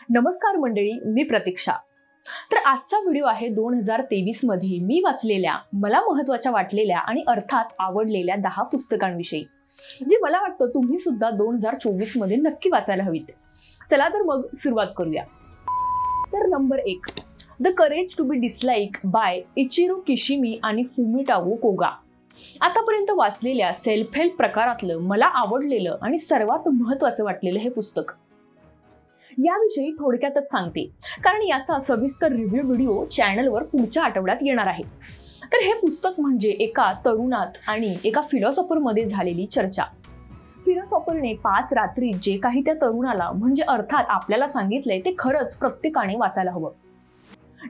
नमस्कार मंडळी, मी प्रतीक्षा. तर आजचा व्हिडिओ आहे 2023 मध्ये मी वाचलेल्या, मला महत्त्वाच्या वाटलेल्या आणि अर्थात आवडलेल्या 10 पुस्तकांविषयी, जे मला वाटतं तुम्ही सुद्धा 2024 मध्ये नक्की वाचायला हवीत. चला तर मग सुरुवात करूया. तर number 1, the courage to be dislike by Ichiro Kishimi आणि फुमिटाओ कोगा. आतापर्यंत वाचलेल्या सेल्फ हेल्प प्रकारातलं मला आवडलेलं आणि सर्वात महत्त्वाचं वाटलेलं हे पुस्तक. याविषयी थोडक्यातच सांगते, कारण याचा सविस्तर रिव्ह्यू व्हिडिओ चॅनलवर पुढच्या आठवड्यात येणार आहे. तर हे पुस्तक म्हणजे एका तरुणात आणि एका फिलॉसॉफरमध्ये झालेली चर्चा. फिलॉसॉफरने 5 रात्री जे काही त्या तरुणाला म्हणजे अर्थात आपल्याला सांगितलंय ते खरंच प्रत्येकाने वाचायला हवं.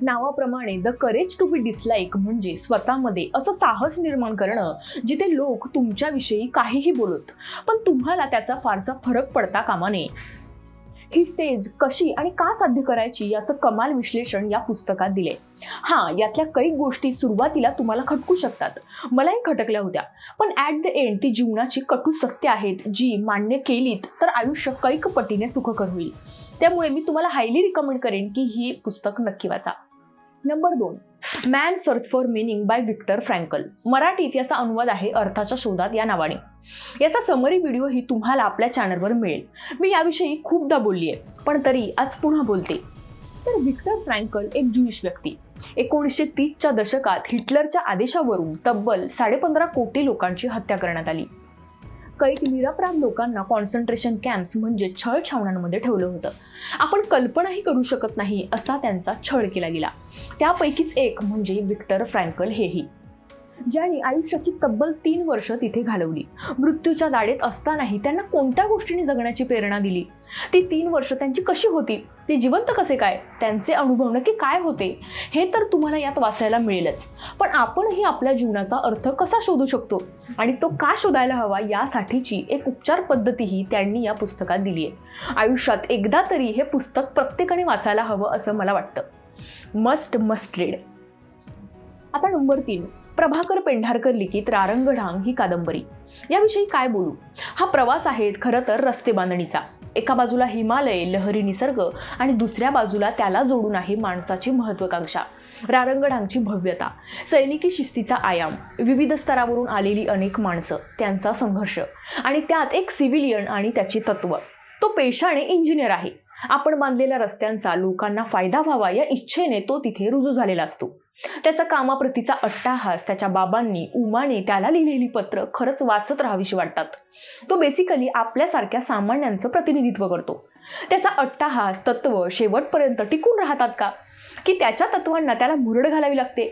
नावाप्रमाणे the courage to be dislike म्हणजे स्वतःमध्ये असं साहस निर्माण करणं जिथे लोक तुमच्याविषयी काहीही बोलत, पण तुम्हाला त्याचा फारसा फरक पडता कामा नये. ही स्टेज कशी आणि का साध्य करायची याचं कमाल विश्लेषण या पुस्तकात दिले. यातल्या काही गोष्टी सुरुवातीला तुम्हाला खटकू शकतात, मलाही खटकल्या होत्या, पण ॲट द एंड ती जीवनाची कटू सत्य आहेत जी मान्य केलीत तर आयुष्य कैक पटीने सुखकर होईल. त्यामुळे मी तुम्हाला हायली रिकमेंड करेन की ही पुस्तक नक्की वाचा. Number 2, man search for meaning by Viktor Frankl. मराठीत याचा अनुवाद आहे अर्थाच्या शोधात या नावाने. याचा समरी व्हिडिओ ही तुम्हाला आपल्या चॅनलवर मिळेल. मी याविषयी खूपदा बोलली आहे, पण तरी आज पुन्हा बोलते. तर व्हिक्टर फ्रँकल एक ज्यूइश व्यक्ती. 1930च्या दशकात हिटलरच्या आदेशावरून तब्बल 15.5 कोटी लोकांची हत्या करण्यात आली. कैक निरपराध लोकांना कॉन्सन्ट्रेशन कॅम्प्स म्हणजे छळ छावण्यांमध्ये ठेवलं होतं. आपण कल्पनाही करू शकत नाही असा त्यांचा छळ केला गेला. त्यापैकीच एक म्हणजे व्हिक्टर फ्रँकल हेही, ज्यांनी आयुष्याची तब्बल 3 वर्ष तिथे घालवली. मृत्यूच्या दाढेत असतानाही त्यांना कोणत्या गोष्टींनी जगण्याची प्रेरणा दिली, ती 3 वर्ष त्यांची कशी होती, ते जिवंत कसे काय, त्यांचे अनुभव नक्की काय होते, हे तर तुम्हाला यात वाचायला मिळेलच. पण आपणही आपल्या जीवनाचा अर्थ कसा शोधू शकतो आणि तो का शोधायला हवा यासाठीची एक उपचार पद्धतीही त्यांनी या पुस्तकात दिली आहे. आयुष्यात एकदा तरी हे पुस्तक प्रत्येकाने वाचायला हवं असं मला वाटतं. Must read. आता नंबर 3, प्रभाकर पेंढारकर लिखित रारंगढांग ही कादंबरी. याविषयी काय बोलू. हा प्रवास आहे खरं तर रस्ते बांधणीचा. एका बाजूला हिमालय, लहरी निसर्ग आणि दुसऱ्या बाजूला त्याला जोडून आहे माणसाची महत्त्वाकांक्षा, रारंगढांगची भव्यता, सैनिकी शिस्तीचा आयाम, विविध स्तरावरून आलेली अनेक माणसं, त्यांचा संघर्ष आणि त्यात एक सिव्हिलियन आणि त्याची तत्व. तो पेशाने इंजिनियर आहे. आपण बांधलेल्या रस्त्यांचा लोकांना फायदा व्हावा या इच्छेने तो तिथे रुजू झालेला असतो. त्याचा कामाप्रतीचा अट्टाहास, त्याच्या बाबांनी उमाने त्याला लिहिलेली पत्र खरंच वाचत राहावीशी वाटतात. तो बेसिकली आपल्यासारख्या सामान्यांचं प्रतिनिधित्व करतो. त्याचा अट्टाहास, तत्व शेवटपर्यंत टिकून राहतात का, की त्याच्या तत्वांना त्याला मुरड घालावी लागते.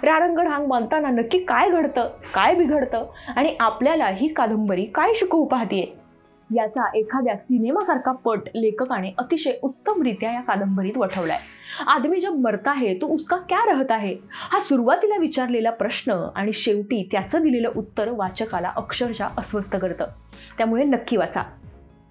रारंगढांग बांधताना नक्की काय घडतं, काय बिघडतं आणि आपल्याला ही कादंबरी काय शिकवू पाहतीये याचा एखाद्या सिनेमासारखा पट लेखकाने अतिशय उत्तमरित्या या कादंबरीत वठवलाय. आदमी जब मरता है तो उसका क्या रहता है, हा सुरुवातीला विचारलेला प्रश्न आणि शेवटी त्याचं दिलेलं उत्तर वाचकाला अक्षरशः अस्वस्थ करतं. त्यामुळे नक्की वाचा.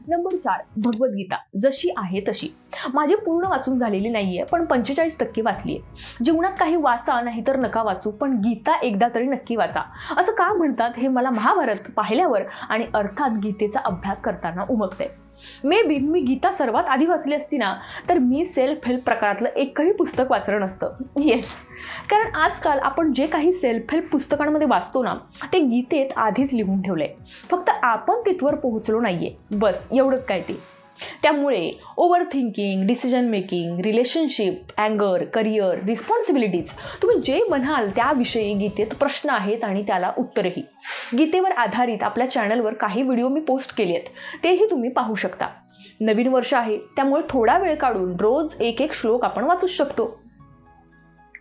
नंबर 4, भगवद्गीता जशी आहे तशी. माझी पूर्ण वाचून झालेली नाहीये, पण 45% वाचलीये. जीवनात काही वाचा नाही तर नका वाचू, पण गीता एकदा तरी नक्की वाचा. असं का म्हणतात हे मला महाभारत पाहिल्यावर आणि अर्थात गीतेचा अभ्यास करताना उमगते. मी गीता सर्वात आधी वाचली असती ना, तर मी सेल्फ हेल्प प्रकारातलं एकही पुस्तक वाचलं नसतं. येस, कारण आजकाल आपण जे काही सेल्फ हेल्प पुस्तकांमध्ये वाचतो ना, ते गीतेत आधीच लिहून ठेवलंय, फक्त आपण तिथवर पोहोचलो नाहीये, बस एवढंच काय ते. त्यामुळे over thinking, decision making, relationship, अँगर, करिअर, रिस्पॉन्सिबिलिटीज, तुम्ही जे म्हणाल त्याविषयी गीतेत प्रश्न आहेत आणि त्याला उत्तरही. गीतेवर आधारित आपल्या चॅनलवर काही व्हिडिओ मी पोस्ट केले आहेत, तेही तुम्ही पाहू शकता. नवीन वर्ष आहे, त्यामुळे थोडा वेळ काढून रोज एक श्लोक आपण वाचू शकतो.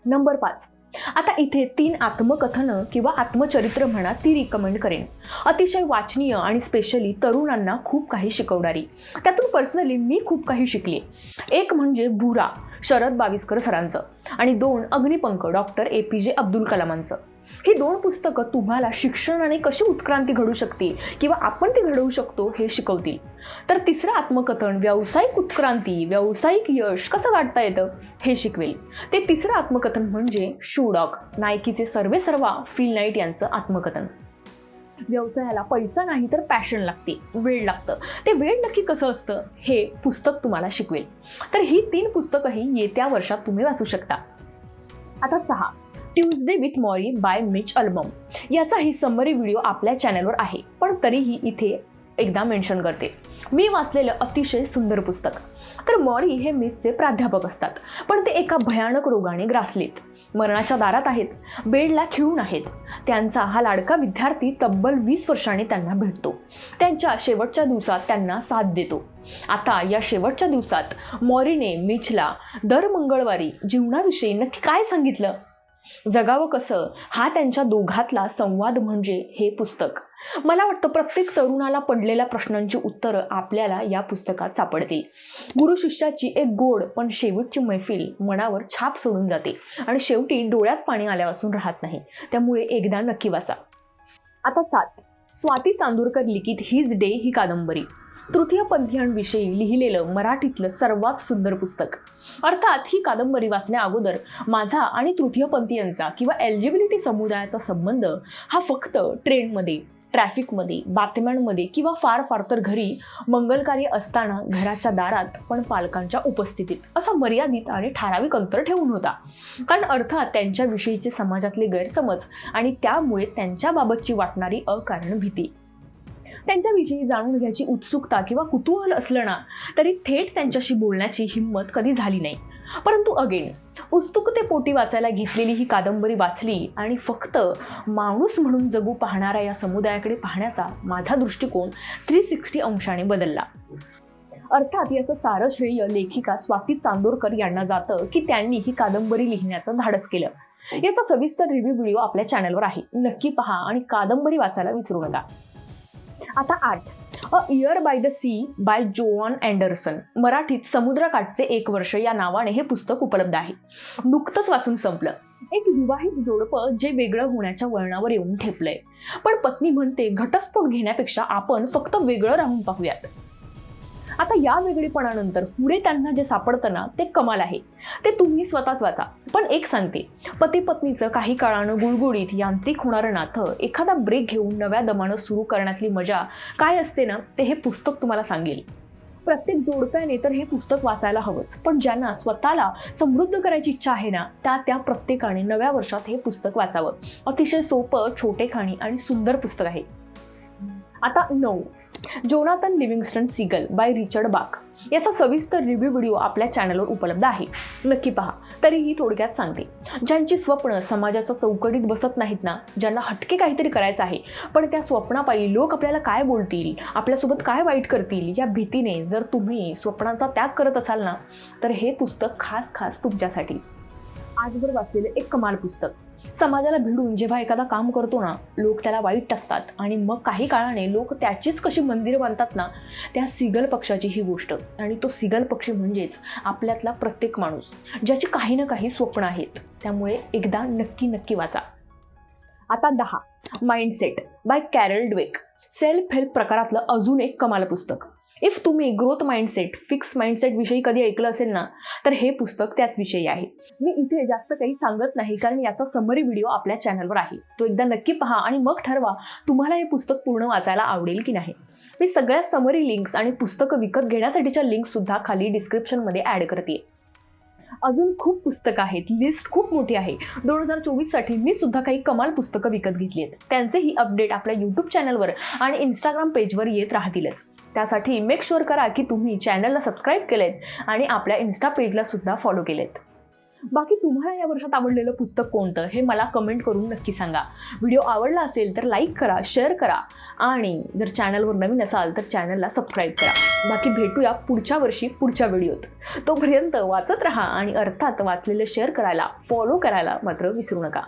नंबर 5, आता इथे 3 आत्मकथनं किंवा आत्मचरित्र म्हणा ती रिकमेंड करेन. अतिशय वाचनीय आणि स्पेशली तरुणांना खूप काही शिकवणारी. त्यातून पर्सनली मी खूप काही शिकले. एक म्हणजे बुरा शरद बाविस्कर सरांचं आणि 2 अग्निपंख डॉक्टर APJ अब्दुल कलामांचं. ही 2 पुस्तकं तुम्हाला शिक्षणाने कशी उत्क्रांती घडू शकते किंवा आपण ती घडवू शकतो हे शिकवतील. तर 3रं आत्मकथन व्यावसायिक उत्क्रांती, व्यावसायिक यश कसं गाठता येतं हे शिकवेल. ते 3रं आत्मकथन म्हणजे शू डॉग, नायकीचे सर्वेसर्वा फिल नाईट यांचं आत्मकथन. व्यवसायाला पैसा नाही तर पॅशन लागते, वेळ लागतं. ते वेळ नक्की कसं असतं हे पुस्तक तुम्हाला शिकवेल. तर ही 3 पुस्तकंही येत्या वर्षात तुम्ही वाचू शकता. आता 6, ट्यूजडे विथ मॉरी बाय मिच अल्बम. याचाही समरी व्हिडिओ आपल्या चॅनलवर आहे, पण तरीही इथे एकदा मेन्शन करते. मी वाचलेलं अतिशय सुंदर पुस्तक. तर मॉरी हे मिचचे प्राध्यापक असतात, पण ते एका भयानक रोगाने ग्रासलेत, मरणाच्या दारात आहेत, बेडला खिळून आहेत. त्यांचा हा लाडका विद्यार्थी तब्बल 20 वर्षांनी त्यांना भेटतो, त्यांच्या शेवटच्या दिवसात त्यांना साथ देतो. आता या शेवटच्या दिवसात मॉरीने मिचला दर मंगळवारी जीवनाविषयी नक्की काय सांगितलं, जगावं कसं, हा त्यांच्या दोघातला संवाद म्हणजे हे पुस्तक. मला वाटतं प्रत्येक तरुणाला पडलेल्या प्रश्नांची उत्तरं आपल्याला या पुस्तकात सापडतील. गुरु शिष्याची एक गोड पण शेवटची मैफिल मनावर छाप सोडून जाते आणि शेवटी डोळ्यात पाणी आल्यापासून राहत नाही. त्यामुळे एकदा नक्की वाचा. आता 7, स्वाती चांदोरकर लिखित हिज डे ही कादंबरी. तृतीयपंथीयांविषयी लिहिलेलं मराठीतलं सर्वात सुंदर पुस्तक. अर्थात ही कादंबरी वाचण्या अगोदर माझा आणि तृतीयपंथीयांचा किंवा LGBT समुदायाचा संबंध हा फक्त ट्रेनमध्ये, ट्रॅफिकमध्ये, बातम्यांमध्ये किंवा फार फार तर घरी मंगलकार्य असताना घराच्या दारात पण पालकांच्या उपस्थितीत असा मर्यादित आणि ठराविक अंतर ठेवून होता. कारण अर्थात त्यांच्याविषयीचे समाजातले गैरसमज आणि त्यामुळे त्यांच्याबाबतची वाटणारी अकारण भीती, त्यांच्याविषयी जाणून घ्यायची उत्सुकता किंवा कुतूहल असलं ना तरी थेट त्यांच्याशी बोलण्याची हिंमत कधी झाली नाही. परंतु अगेन उत्सुकतेपोटी वाचायला घेतलेली ही कादंबरी वाचली आणि फक्त माणूस म्हणून जगू पाहणाऱ्या या समुदायाकडे पाहण्याचा माझा दृष्टिकोन 360 अंशाने बदलला. अर्थात याचं सारं श्रेय लेखिका स्वाती चांदोरकर यांना जातं की त्यांनी ही कादंबरी लिहिण्याचं धाडस केलं. याचा सविस्तर रिव्ह्यू व्हिडिओ आपल्या चॅनलवर आहे, नक्की पहा आणि कादंबरी वाचायला विसरू नका. आता 8, a year by the sea by Joan Anderson. मराठीत समुद्रकाठचे 1 वर्ष या नावाने हे पुस्तक उपलब्ध आहे. नुकतंच वाचून संपलं. एक विवाहित जोडपं जे वेगळं होण्याच्या वळणावर येऊन ठेपलंय, पण पत्नी म्हणते घटस्फोट घेण्यापेक्षा आपण फक्त वेगळं राहून पाहूयात. आता या वेगळेपणानंतर पुढे त्यांना जे सापडतं ना ते कमाल आहे. ते तुम्ही स्वतःच वाचा. पण एक सांगते, पती पत्नीचं काही काळानं गुळगुळीत यांत्रिक होणारं नातं एखादा ब्रेक घेऊन नव्या दमानं सुरू करण्यातली मजा काय असते ना ते हे पुस्तक तुम्हाला सांगेल. प्रत्येक जोडप्याने तर हे पुस्तक वाचायला हवंच, पण ज्यांना स्वतःला समृद्ध करायची इच्छा आहे ना त्या प्रत्येकाने नव्या वर्षात हे पुस्तक वाचावं. अतिशय सोपं, छोटेखानी आणि सुंदर पुस्तक आहे. आता 9, Jonathan Livingston Seagull by Richard Bach. याचा सविस्तर रिव्ह्यू व्हिडिओ आपल्या चॅनलवर उपलब्ध आहे, नक्की पहा. तरीही थोडक्यात सांगते, ज्यांची स्वप्न समाजाच्या चौकटीत बसत नाहीत ना, ज्यांना हटके काहीतरी करायचं आहे पण त्या स्वप्नापायी लोक आपल्याला काय बोलतील, आपल्यासोबत काय वाईट करतील या भीतीने जर तुम्ही स्वप्नांचा त्याग करत असाल ना तर हे पुस्तक खास तुमच्यासाठी. आजवर वाचलेलं एक कमाल पुस्तक. समाजाला भिडून जेव्हा एखादा काम करतो ना लोक त्याला वाईट टाकतात आणि मग काही काळाने लोक त्याचीच कशी मंदिरं बांधतात ना, त्या सीगल पक्षाची ही गोष्ट. आणि तो सीगल पक्षी म्हणजेच आपल्यातला प्रत्येक माणूस ज्याची काही ना काही स्वप्न आहेत. त्यामुळे एकदा नक्की वाचा. आता 10, mindset by Carol Dweck. Self help प्रकारातलं अजून एक कमाल पुस्तक. इफ तुम्ही ग्रोथ माइंडसेट, फिक्स माइंडसेट विषयी कधी ऐकलं असेल ना तर हे पुस्तक त्याच विषयी आहे. मी इथे जास्त काही सांगत नाही कारण याचा समरी व्हिडिओ आपल्या चॅनलवर आहे, तो एकदा नक्की पहा आणि मग ठरवा तुम्हाला हे पुस्तक पूर्ण वाचायला आवडेल की नाही. मी सगळ्या समरी लिंक्स आणि पुस्तकं विकत घेण्यासाठीच्या लिंक्स सुद्धा खाली डिस्क्रिप्शनमध्ये ॲड करते. अजून खूप पुस्तकं आहेत, लिस्ट खूप मोठी आहे. 2024 साठी मी सुद्धा काही कमाल पुस्तकं विकत घेतली आहेत. त्यांचेही अपडेट आपल्या यूट्यूब चॅनलवर आणि इंस्टाग्राम पेजवर येत राहतीलच. त्यासाठी मेक शुअर करा की तुम्ही चॅनलला सबस्क्राईब केलेत आणि आपल्या इन्स्टा पेजला सुद्धा फॉलो केलेत. बाकी तुम्हाला या वर्षात आवडलेलं पुस्तक कोणतं हे मला कमेंट करून नक्की सांगा. व्हिडिओ आवडला असेल तर लाईक करा, शेअर करा आणि जर चॅनलवर नवीन असाल तर चॅनलला सबस्क्राईब करा. बाकी भेटूया पुढच्या वर्षी पुढच्या व्हिडिओत. तोपर्यंत वाचत राहा आणि अर्थात वाचलेलं शेअर करायला, फॉलो करायला मात्र विसरू नका.